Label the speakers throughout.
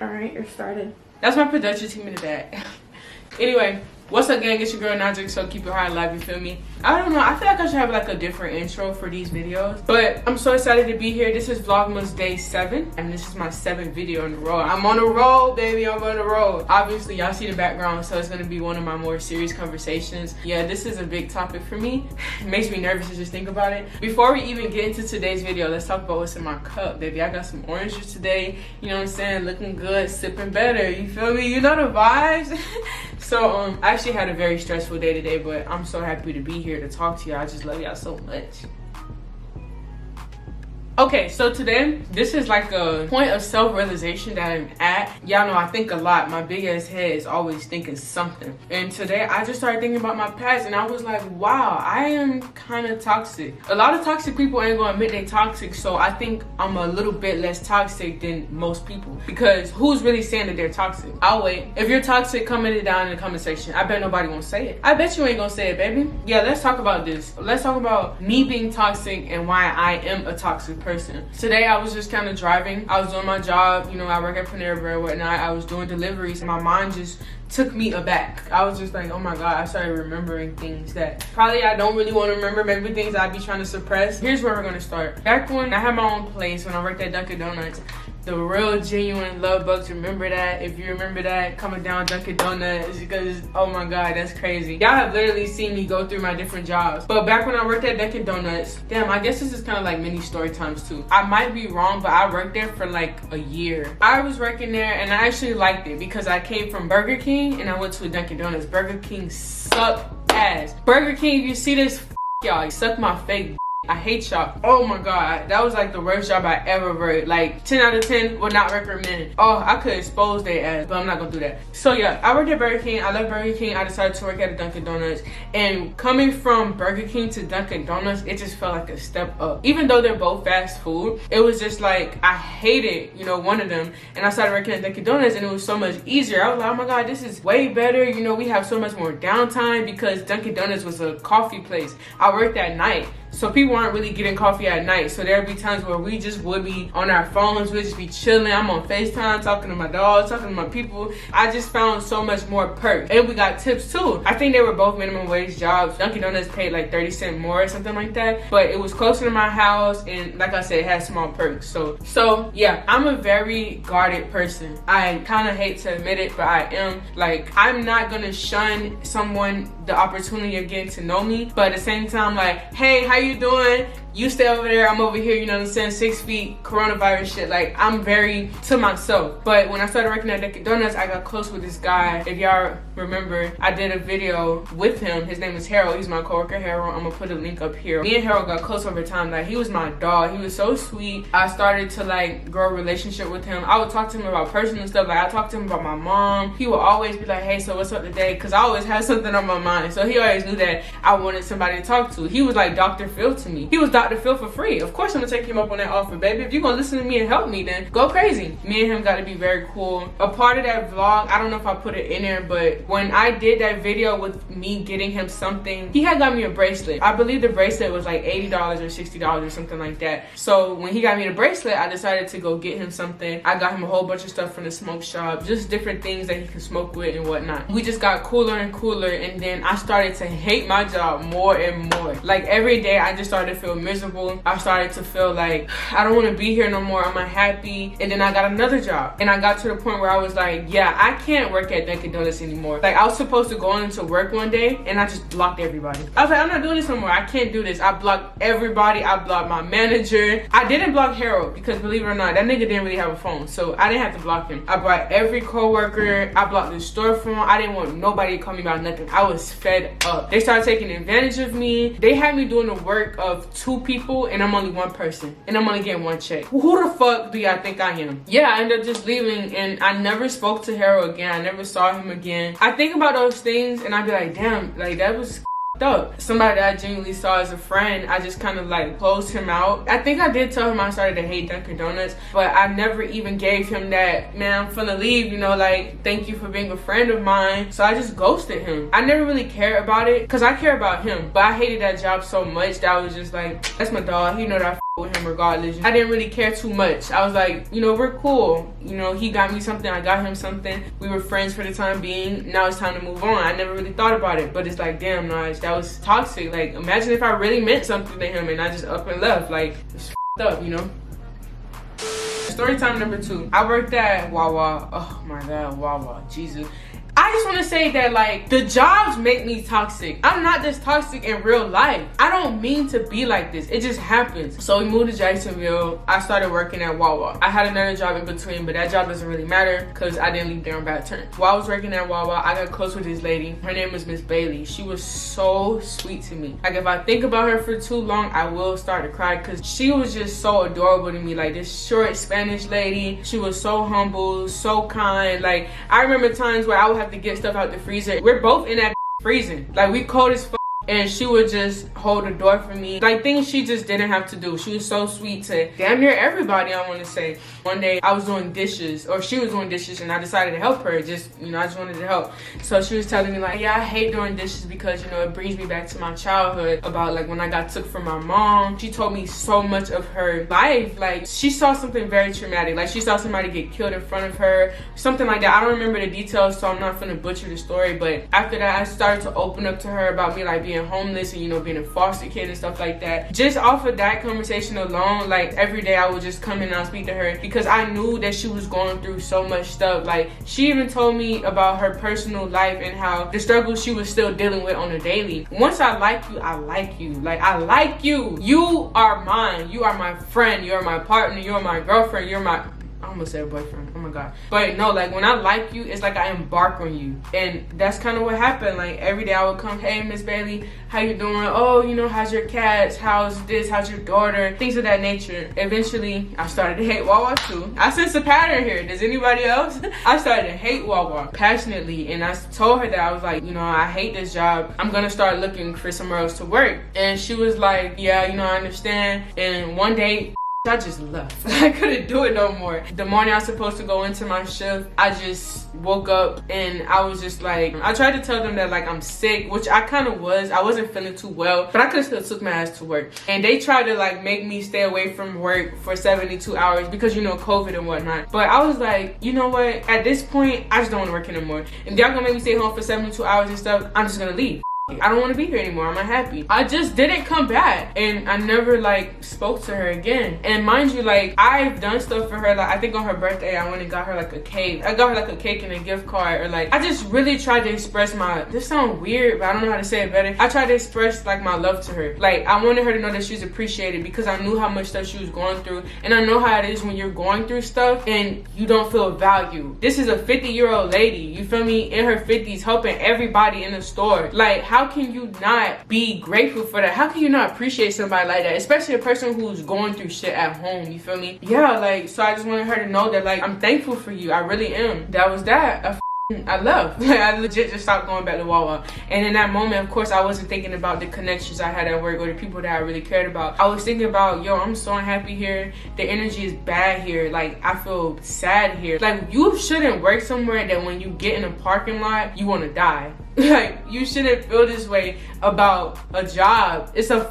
Speaker 1: Alright, you're started.
Speaker 2: That's my production team in the back. Anyway, what's up, gang? It's your girl Nigeexo. Keep it high and live, you feel me? I don't know, I feel like I should have like a different intro for these videos, but I'm so excited to be here. This is Vlogmas day 7, and this is my 7th video in a row. I'm on a roll, baby. I'm on a roll. Obviously, y'all see the background, so it's gonna be one of my more serious conversations. Yeah, this is a big topic for me. It makes me nervous to just think about it. Before we even get into today's video, let's talk about what's in my cup, baby. I got some oranges today, you know what I'm saying? Looking good, sipping better, you feel me? You know the vibes. So I actually had a very stressful day today, but I'm so happy to be here to talk to y'all. I just love y'all so much. Okay, so today, this is like a point of self-realization that I'm at. Y'all know I think a lot. My big ass head is always thinking something. And today, I just started thinking about my past, and I was like, wow, I am kind of toxic. A lot of toxic people ain't gonna admit they toxic, so I think I'm a little bit less toxic than most people. Because who's really saying that they're toxic? I'll wait. If you're toxic, comment it down in the comment section. I bet nobody won't say it. I bet you ain't gonna say it, baby. Yeah, let's talk about this. Let's talk about me being toxic and why I am a toxic person. Today I was just kind of driving. I was doing my job, you know, I work at Panera Bread and whatnot. I was doing deliveries and my mind just took me aback. I was just like, oh my god, I started remembering things that probably I don't really want to remember, maybe things I'd be trying to suppress. Here's where we're gonna start. Back when I had my own place, when I worked at Dunkin Donuts, the real genuine love bugs, remember that? If you remember that, comment down Dunkin Donuts, because oh my god, that's crazy. Y'all have literally seen me go through my different jobs. But back when I worked at Dunkin Donuts, damn, I guess this is kind of like mini story times too. I might be wrong, but I worked there for like a year. I was working there and I actually liked it because I came from Burger King and I went to a Dunkin Donuts. Burger King sucked ass. Burger King, if you see this, y'all, you suck my fake. I hate y'all. Oh my god, that was like the worst job I ever worked. Like 10 out of 10 would not recommend. Oh, I could expose their ass, but I'm not gonna do that. So yeah, I worked at Burger King. I left Burger King. I decided to work at a Dunkin Donuts. And coming from Burger King to Dunkin Donuts, it just felt like a step up. Even though they're both fast food, it was just like I hated, you know, one of them. And I started working at Dunkin Donuts, and it was so much easier. I was like, oh my god, this is way better. You know, we have so much more downtime because Dunkin Donuts was a coffee place. I worked at night, so people aren't really getting coffee at night. So there'd be times where we just would be on our phones, we'd just be chilling. I'm on FaceTime, talking to my dogs, talking to my people. I just found so much more perks. And we got tips too. I think they were both minimum wage jobs. Dunkin Donuts paid like 30 cents more or something like that. But it was closer to my house, and like I said, it had small perks. So yeah, I'm a very guarded person. I kind of hate to admit it, but I am. Like, I'm not gonna shun someone the opportunity of getting to know me, but at the same time, like, hey, how you doing? You stay over there, I'm over here, you know what I'm saying? 6 feet, coronavirus shit. Like, I'm very to myself. But when I started working at Dunkin Donuts, I got close with this guy. If y'all remember, I did a video with him. His name is Harold. He's my coworker, Harold. I'm gonna put a link up here. Me and Harold got close over time. Like, he was my dog. He was so sweet. I started to like grow a relationship with him. I would talk to him about personal stuff. Like, I talked to him about my mom. He would always be like, hey, so what's up today? Because I always had something on my mind. So he always knew that I wanted somebody to talk to. He was like Dr. Phil to me. He was Dr. Phil for free. Of course I'm gonna take him up on that offer, baby. If you're gonna listen to me and help me, then go crazy. Me and him got to be very cool. A part of that vlog, I don't know if I put it in there, but when I did that video with me getting him something, he had got me a bracelet. I believe the bracelet was like $80 or $60 or something like that. So when he got me the bracelet, I decided to go get him something. I got him a whole bunch of stuff from the smoke shop, just different things that he can smoke with and whatnot. We just got cooler and cooler, and then I started to hate my job more and more. Like, every day I just started to feel miserable. I started to feel like I don't want to be here no more. I'm unhappy. And then I got another job, and I got to the point where I was like, yeah, I can't work at Dunkin Donuts anymore. Like, I was supposed to go into work one day, and I just blocked everybody. I was like, I'm not doing this no more. I can't do this. I blocked everybody. I blocked my manager. I didn't block Harold because, believe it or not, that nigga didn't really have a phone, so I didn't have to block him. I blocked every coworker. I blocked the storefront. I didn't want nobody to call me about nothing. I was fed up. They started taking advantage of me. They had me doing the work of 2 people, and I'm only one person, and I'm only getting 1 check. Who the fuck do y'all think I am? Yeah, I ended up just leaving, and I never spoke to Harold again. I never saw him again. I think about those things, and I'd be like, damn, like, that was up. Somebody that I genuinely saw as a friend, I just kind of like closed him out. I think I did tell him I started to hate Dunkin Donuts, but I never even gave him that, man, I'm finna leave, you know, like, thank you for being a friend of mine. So I just ghosted him. I never really cared about it because I care about him, but I hated that job so much that I was just like, that's my dog, you know that I with him regardless. I didn't really care too much. I was like, you know, we're cool. You know, he got me something, I got him something. We were friends for the time being. Now it's time to move on. I never really thought about it, but it's like, damn, Nige, that was toxic. Like, imagine if I really meant something to him and I just up and left. Like, it's up, you know? Story time number 2. I worked at Wawa. Oh my God, Wawa, Jesus. I just want to say that, like, the jobs make me toxic. I'm not this toxic in real life. I don't mean to be like this. It just happens. So we moved to Jacksonville. I started working at Wawa. I had another job in between, but that job doesn't really matter because I didn't leave there on bad terms. While I was working at Wawa, I got close with this lady. Her name was Miss Bailey. She was so sweet to me. Like, if I think about her for too long, I will start to cry because she was just so adorable to me. Like, this short Spanish lady. She was so humble, so kind. Like, I remember times where I would have to get stuff out the freezer. We're both in that freezing. Like, we cold as fuck. And she would just hold the door for me. Like, things she just didn't have to do. She was so sweet to damn near everybody, I want to say. One day, I was doing dishes, or she was doing dishes, and I decided to help her. Just, you know, I just wanted to help. So she was telling me, like, yeah, I hate doing dishes because, you know, it brings me back to my childhood about, like, when I got took from my mom. She told me so much of her life. Like, she saw something very traumatic. Like, she saw somebody get killed in front of her, something like that. I don't remember the details, so I'm not gonna butcher the story. But after that, I started to open up to her about me, like, being homeless and, you know, being a foster kid and stuff like that. Just off of that conversation alone, like, every day I would just come in and I'll speak to her because I knew that she was going through so much stuff. Like, she even told me about her personal life and how the struggles she was still dealing with on a daily. Once I like you, I like you. Like, I like you. You are mine. You are my friend. You are my partner. You are my girlfriend. You're my... I almost said boyfriend. Oh my God. But no, like, when I like you, it's like I embark on you. And that's kind of what happened. Like, every day I would come, hey, Miss Bailey, how you doing? Oh, you know, how's your cats? How's this? How's your daughter? Things of that nature. Eventually, I started to hate Wawa too. I sense a pattern here. Does anybody else? I started to hate Wawa passionately. And I told her that I was like, you know, I hate this job. I'm going to start looking for somewhere else to work. And she was like, yeah, you know, I understand. And one day, I just left. I couldn't do it no more. The morning I was supposed to go into my shift, I just woke up and I was just like, I tried to tell them that, like, I'm sick, which I kind of was. I wasn't feeling too well, but I could have still took my ass to work. And they tried to, like, make me stay away from work for 72 hours because, you know, COVID and whatnot. But I was like, you know what? At this point, I just don't want to work anymore. If y'all gonna make me stay home for 72 hours and stuff, I'm just gonna leave. I don't want to be here anymore. I'm unhappy. I just didn't come back, and I never, like, spoke to her again. And mind you, like, I've done stuff for her. Like, I think on her birthday, I went and got her, like, a cake. I got her, like, a cake and a gift card. Or, like, I just really tried to express my, this sounds weird, but I don't know how to say it better. I tried to express, like, my love to her. Like, I wanted her to know that she was appreciated because I knew how much stuff she was going through. And I know how it is when you're going through stuff and you don't feel valued. This is a 50-year-old lady, you feel me, in her 50s, helping everybody in the store. Like, how can you not be grateful for that? How can you not appreciate somebody like that, especially a person who's going through shit at home? You feel me? Yeah, like, so I just wanted her to know that, like, I'm thankful for you. I really am. That was that. I left. Like, I legit just stopped going back to Wawa. And in that moment, of course, I wasn't thinking about the connections I had at work or the people that I really cared about. I was thinking about, yo, I'm so unhappy here. The energy is bad here. Like, I feel sad here. Like, you shouldn't work somewhere that when you get in a parking lot, you want to die. Like, you shouldn't feel this way about a job. It's a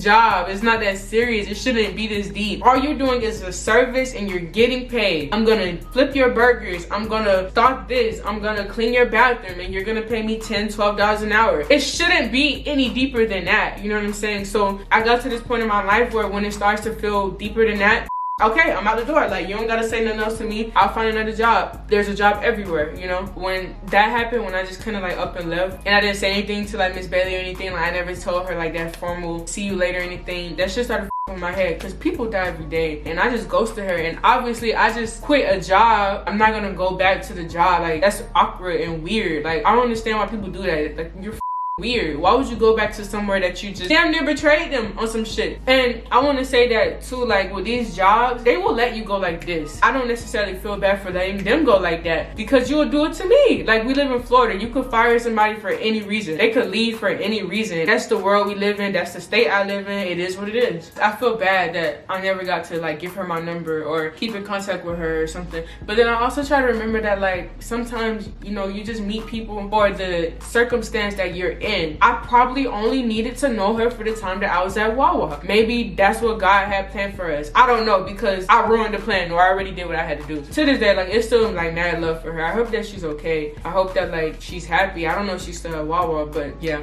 Speaker 2: job. It's not that serious. It shouldn't be this deep. All you're doing is a service and you're getting paid. I'm gonna flip your burgers. I'm gonna stock this. I'm gonna clean your bathroom and you're gonna pay me $10, $12 an hour. It shouldn't be any deeper than that. You know what I'm saying? So I got to this point in my life where when it starts to feel deeper than that, okay, I'm out the door. Like, you don't gotta say nothing else to me. I'll find another job. There's a job everywhere, you know? When that happened, when I just kind of, like, up and left, and I didn't say anything to, like, Miss Bailey or anything, like, I never told her, like, that formal see you later or anything, that shit started with my head, because people die every day, and I just ghosted her, and obviously, I just quit a job. I'm not gonna go back to the job. Like, that's awkward and weird. Like, I don't understand why people do that. Like, you're weird. Why would you go back to somewhere that you just damn near betrayed them on some shit? And I want to say that too, like, with these jobs, they will let you go like this. I don't necessarily feel bad for letting them go like that because you will do it to me. Like, we live in Florida. You could fire somebody for any reason. They could leave for any reason. That's the world we live in. That's the state I live in. It is what it is. I feel bad that I never got to, like, give her my number or keep in contact with her or something. But then I also try to remember that, like, sometimes, you know, you just meet people for the circumstance that you're in. end. I probably only needed to know her for the time that I was at Wawa. Maybe that's what God had planned for us. I don't know, because I ruined the plan, or I already did what I had to do. To this day, like, it's still like mad love for her. I hope that she's okay. I hope that like she's happy. I don't know if she's still at Wawa, but yeah.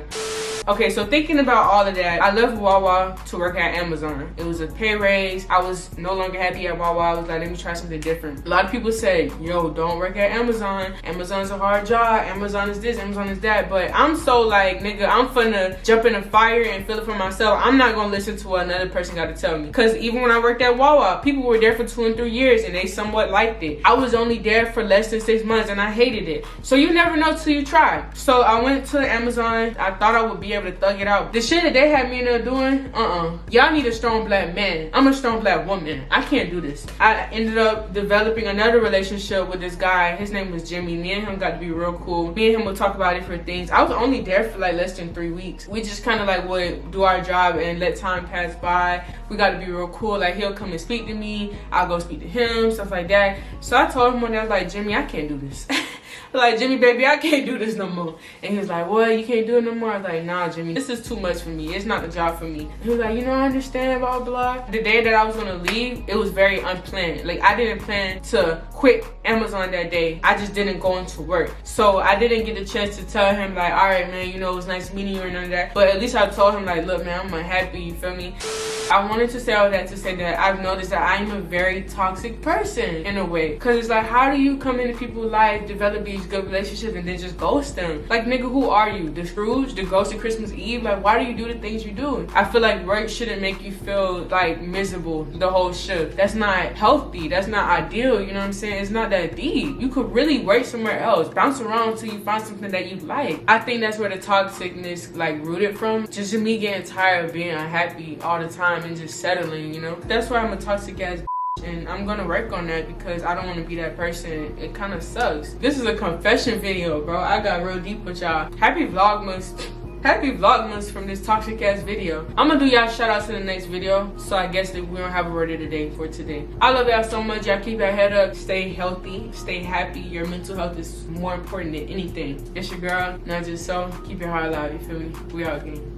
Speaker 2: Okay, so thinking about all of that, I left Wawa to work at Amazon. It was a pay raise. I was no longer happy at Wawa. I was like, let me try something different. A lot of people say, yo, don't work at Amazon. Amazon's a hard job. Amazon is this, Amazon is that. But I'm so like, nigga, I'm finna jump in the fire and feel it for myself. I'm not gonna listen to what another person got to tell me. Because even when I worked at Wawa, people were there for 2 and 3 years and they somewhat liked it. I was only there for less than 6 months and I hated it. So you never know till you try. So I went to Amazon. I thought I would be able to thug it out. The shit that they had me in there doing, y'all need a strong black man. I'm a strong black woman. I can't do this. I ended up developing another relationship with this guy. His name was Jimmy. Me and him got to be real cool. Me and him would talk about different things. I was only there for like less than 3 weeks. We just kind of like would do our job and let time pass by. We got to be real cool. Like, he'll come and speak to me. I'll go speak to him, stuff like that. So I told him one day, I was like, Jimmy, I can't do this. Like, Jimmy, baby, I can't do this no more. And he was like, what, you can't do it no more? I was like, nah, Jimmy, this is too much for me. It's not the job for me. And he was like, you know, I understand, blah, blah. The day that I was gonna leave, it was very unplanned. Like, I didn't plan to quit Amazon that day. I just didn't go into work. So I didn't get the chance to tell him, like, all right, man, you know, it was nice meeting you and none of that. But at least I told him, like, look, man, I'm unhappy, you feel me? I wanted to say all that to say that I've noticed that I am a very toxic person in a way. Because it's like, how do you come into people's life, develop these good relationships, and then just ghost them? Like, nigga, who are you? The Scrooge? The ghost of Christmas Eve? Like, why do you do the things you do? I feel like work shouldn't make you feel like miserable the whole shift. That's not healthy. That's not ideal. You know what I'm saying? It's not that deep. You could really work somewhere else. Bounce around until you find something that you like. I think that's where the toxicness like rooted from. Just me getting tired of being unhappy all the time and just settling, you know? That's why I'm a toxic ass and I'm gonna work on that because I don't want to be that person. It kind of sucks. This is a confession video, bro. I got real deep with y'all. Happy Vlogmas from this toxic ass video. I'm gonna do y'all shout outs in the next video, so I guess that we don't have a word of the day for today. I love y'all so much. Y'all keep your head up, stay healthy, stay happy. Your mental health is more important than anything. It's your girl, Nigee Xo. Keep your heart alive, you feel me? We out again.